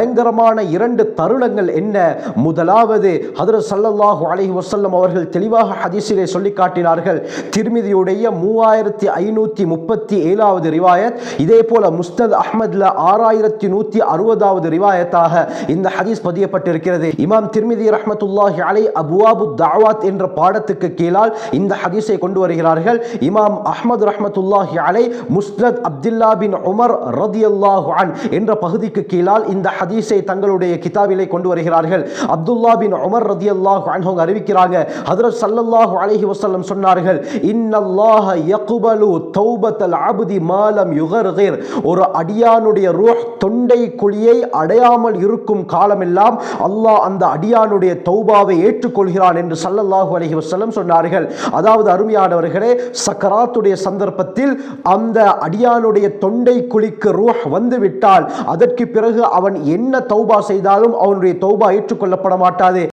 பயங்கரமான இரண்டு தருணங்கள் என்ன? முதலாவது, ஹஜ்ரத் ஸல்லல்லாஹு அலைஹி வஸல்லம் அவர்கள் தெளிவாக ஹதீஸிலே சொல்லி காட்டினார்கள். திர்மிதியுடைய 3537வது ரிவாயத், இதே போல முஸ்னத் அஹ்மத்ல 6160வது ரிவாயத்தாக இந்த ஹதீஸ் பதியப்பட்டிருக்கிறது. இமாம் திர்மிதி ரஹ்மத்துல்லாஹி அலைஹி அபுவாபு தஅவாத் என்ற பாடத்துக்கு கீழால் இந்த ஹதீஸை கொண்டு வருகிறார்கள். இமாம் அஹ்மத் ரஹ்மத்துல்லாஹி அலைஹி முஸ்னத் அப்துல்லா பின் உமர் ரதியல்லாஹு அன் என்ற பகுதிக்கு கீழால் இந்த ஹதீஸை தங்களுடைய கிதாபிலே கொண்டு வருகிறார்கள். அப்துல்லா பின் உமர் ரதியல்லாஹு அன்ஹு அறிவிக்கிறாங்க, ஹஜ்ரத் ஸல்லல்லாஹு அலைஹி வஸல்லம் சொன்னார்கள், இன்னல்லாஹ யக்பலு தௌபத்தல் அப்தி மா லம் யுகர்கிர். ஒரு அடியானுடைய ரூஹ் தொண்டை குழியை அடையாமல் இருக்கும் காலமெல்லாம் அல்லாஹ் அந்த அடியானுடைய தௌபாவை ஏற்றுக்கொள்கிறான் என்று ஸல்லல்லாஹு அலைஹி வஸல்லம் சொன்னார்கள். அதாவது அருமையானவர்களே, சக்கராத்துடைய சந்தர்ப்பத்தில் அந்த அடியானுடைய தொண்டை குழிக்கு ரூஹ் வந்துவிட்டால் அதற்கு பிறகு அவன் என்ன தௌபா செய்தாலும் அவனுடைய தௌபா ஏற்றுக்கொள்ளப்பட மாட்டாது.